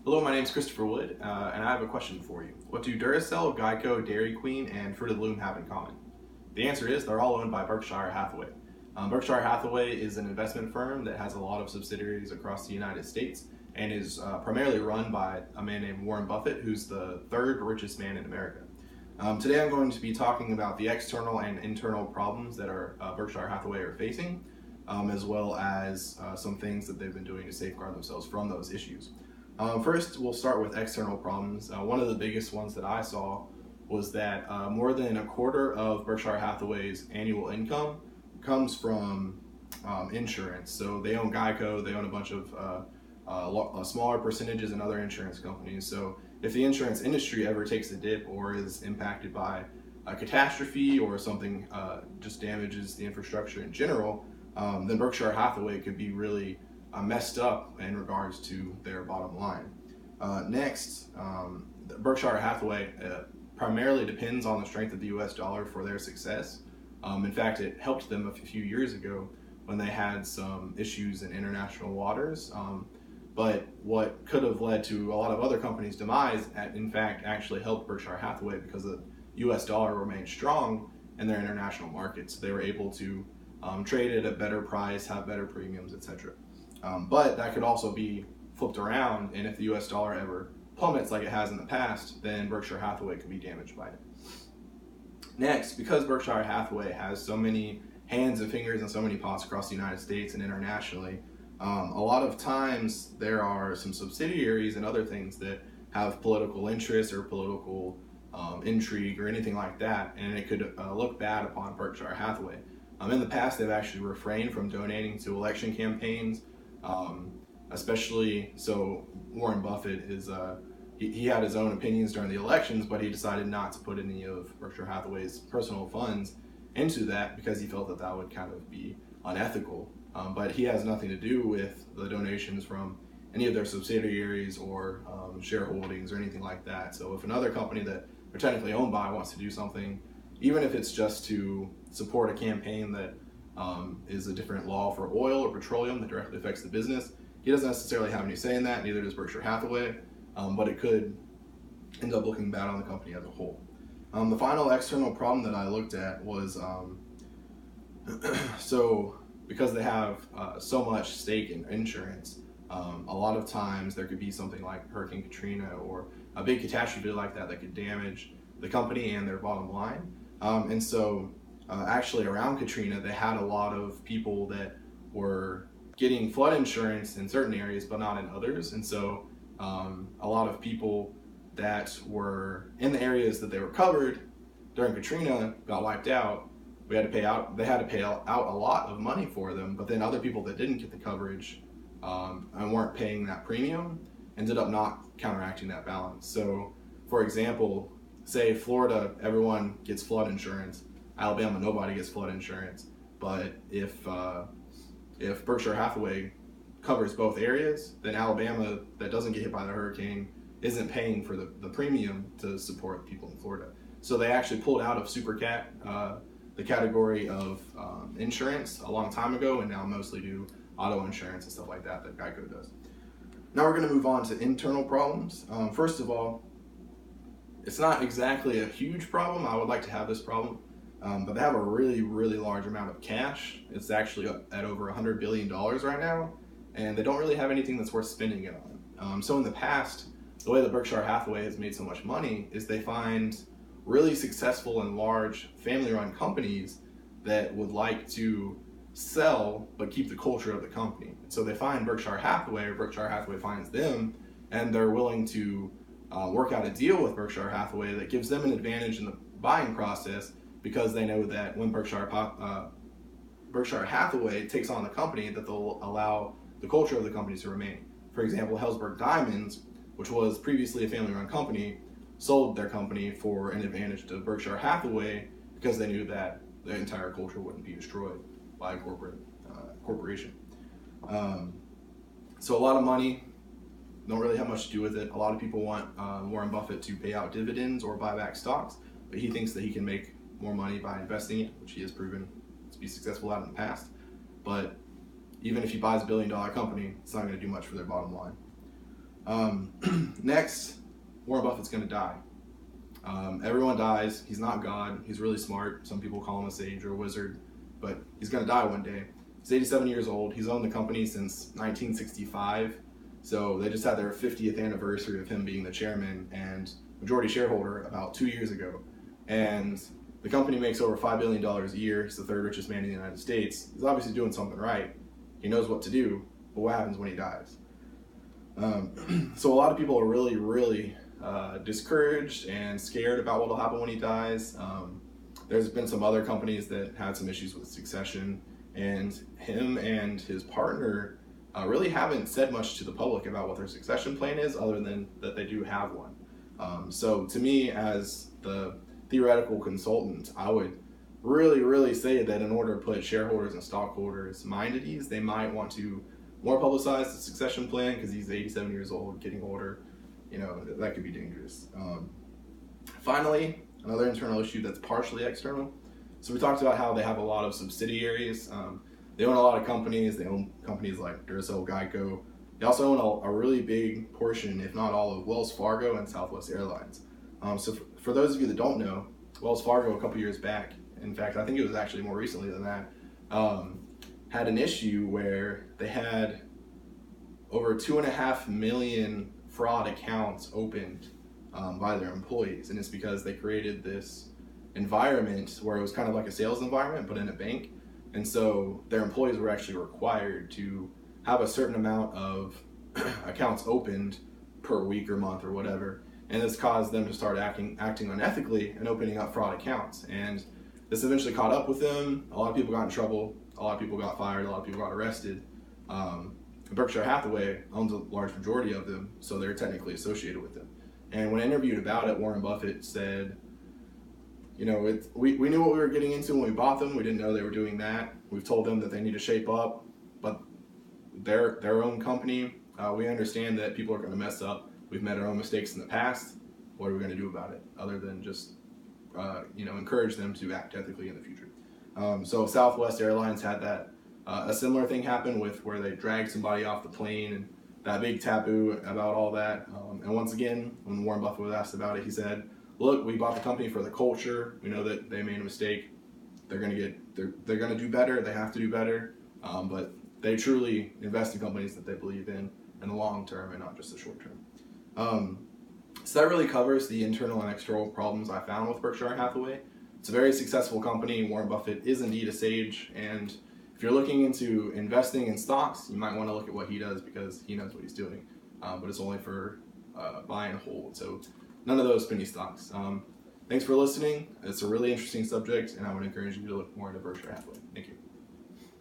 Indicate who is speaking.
Speaker 1: Hello, my name is Christopher Wood, and I have a question for you. What do Duracell, Geico, Dairy Queen, and Fruit of the Loom have in common? The answer is they're all owned by Berkshire Hathaway. Berkshire Hathaway is an investment firm that has a lot of subsidiaries across the United States and is primarily run by a man named Warren Buffett, who's the third richest man in America. Today I'm going to be talking about the external and internal problems that Berkshire Hathaway are facing, as well as some things that they've been doing to safeguard themselves from those issues. First, we'll start with external problems. One of the biggest ones that I saw was that more than a quarter of Berkshire Hathaway's annual income comes from insurance. So they own Geico, they own a bunch of smaller percentages in other insurance companies. So if the insurance industry ever takes a dip or is impacted by a catastrophe or something just damages the infrastructure in general, then Berkshire Hathaway could be really messed up in regards to their bottom line. Next, Berkshire Hathaway primarily depends on the strength of the US dollar for their success. In fact, it helped them a few years ago when they had some issues in international waters. But what could have led to a lot of other companies' demise, in fact, actually helped Berkshire Hathaway because the US dollar remained strong in their international markets. They were able to trade at a better price, have better premiums, etc. But that could also be flipped around, and if the US dollar ever plummets like it has in the past, then Berkshire Hathaway could be damaged by it. Next, because Berkshire Hathaway has so many hands and fingers and so many pots across the United States and internationally, a lot of times there are some subsidiaries and other things that have political interests or political intrigue or anything like that, and it could look bad upon Berkshire Hathaway. In the past, they've actually refrained from donating to election campaigns. Especially so Warren Buffett is he had his own opinions during the elections, but he decided not to put any of Berkshire Hathaway's personal funds into that because he felt that that would kind of be unethical. But he has nothing to do with the donations from any of their subsidiaries or shareholdings or anything like that. So if another company that they're technically owned by wants to do something, even if it's just to support a campaign that is a different law for oil or petroleum that directly affects the business, he doesn't necessarily have any say in that, neither does Berkshire Hathaway, but it could end up looking bad on the company as a whole. The final external problem that I looked at was, so because they have so much stake in insurance, a lot of times there could be something like Hurricane Katrina or a big catastrophe like that that could damage the company and their bottom line. And so actually around Katrina, they had a lot of people that were getting flood insurance in certain areas, but not in others. And so a lot of people that were in the areas that they were covered during Katrina got wiped out. They had to pay out a lot of money for them, but then other people that didn't get the coverage and weren't paying that premium ended up not counteracting that balance. So for example, say Florida, everyone gets flood insurance. Alabama, nobody gets flood insurance. But if Berkshire Hathaway covers both areas, then Alabama, that doesn't get hit by the hurricane, isn't paying for the premium to support people in Florida. So they actually pulled out of Super Cat, the category of insurance, a long time ago, and now mostly do auto insurance and stuff like that Geico does. Now we're going to move on to internal problems. First of all, it's not exactly a huge problem. I would like to have this problem. But they have a really, really large amount of cash. It's actually at over $100 billion right now, and they don't really have anything that's worth spending it on. So in the past, the way that Berkshire Hathaway has made so much money is they find really successful and large family-run companies that would like to sell but keep the culture of the company. So they find Berkshire Hathaway, or Berkshire Hathaway finds them, and they're willing to work out a deal with Berkshire Hathaway that gives them an advantage in the buying process, because they know that when Berkshire Hathaway takes on the company, that they'll allow the culture of the company to remain. For example, Helzberg Diamonds, which was previously a family-run company, sold their company for an advantage to Berkshire Hathaway because they knew that the entire culture wouldn't be destroyed by a corporation. So a lot of money, don't really have much to do with it. A lot of people want Warren Buffett to pay out dividends or buy back stocks, but he thinks that he can make more money by investing it, which he has proven to be successful at in the past. But even if he buys $1 billion company, it's not going to do much for their bottom line. Next, Warren Buffett's going to die. Everyone dies. He's not God. He's really smart. Some people call him a sage or a wizard, but he's going to die one day. He's 87 years old. He's owned the company since 1965. So they just had their 50th anniversary of him being the chairman and majority shareholder about 2 years ago. And the company makes over $5 billion a year. He's the third richest man in the United States. He's obviously doing something right. He knows what to do, but what happens when he dies? So a lot of people are really discouraged and scared about what will happen when he dies. There's been some other companies that had some issues with succession, and him and his partner really haven't said much to the public about what their succession plan is, other than that they do have one. So to me, as the theoretical consultant, I would really say that in order to put shareholders and stockholders' mind at ease, they might want to more publicize the succession plan, because he's 87 years old, getting older. That could be dangerous. Finally, another internal issue that's partially external. So we talked about how they have a lot of subsidiaries. They own a lot of companies. They own companies like Duracell, Geico. They also own a really big portion, if not all, of Wells Fargo and Southwest Airlines. So for those of you that don't know, Wells Fargo a couple years back, in fact, I think it was actually more recently than that, had an issue where they had over 2.5 million fraud accounts opened by their employees. And it's because they created this environment where it was kind of like a sales environment, but in a bank. And so their employees were actually required to have a certain amount of accounts opened per week or month or whatever. And this caused them to start acting unethically and opening up fraud accounts. And this eventually caught up with them. A lot of people got in trouble. A lot of people got fired. A lot of people got arrested. Berkshire Hathaway owns a large majority of them, so they're technically associated with them. And when interviewed about it, Warren Buffett said, we knew what we were getting into when we bought them. We didn't know they were doing that. We've told them that they need to shape up, but their own company, we understand that people are going to mess up. We've made our own mistakes in the past. What are we going to do about it, other than just encourage them to act ethically in the future? So Southwest Airlines had that a similar thing happen with where they dragged somebody off the plane, and that big taboo about all that. And once again, when Warren Buffett was asked about it, he said, "Look, we bought the company for the culture. We know that they made a mistake. They're gonna do better. They have to do better. But they truly invest in companies that they believe in the long term and not just the short term." So that really covers the internal and external problems I found with Berkshire Hathaway. It's a very successful company. Warren Buffett is indeed a sage, and if you're looking into investing in stocks, you might want to look at what he does, because he knows what he's doing. But it's only for buy and hold, so none of those penny stocks. Thanks for listening. It's a really interesting subject, and I would encourage you to look more into Berkshire Hathaway. Thank you.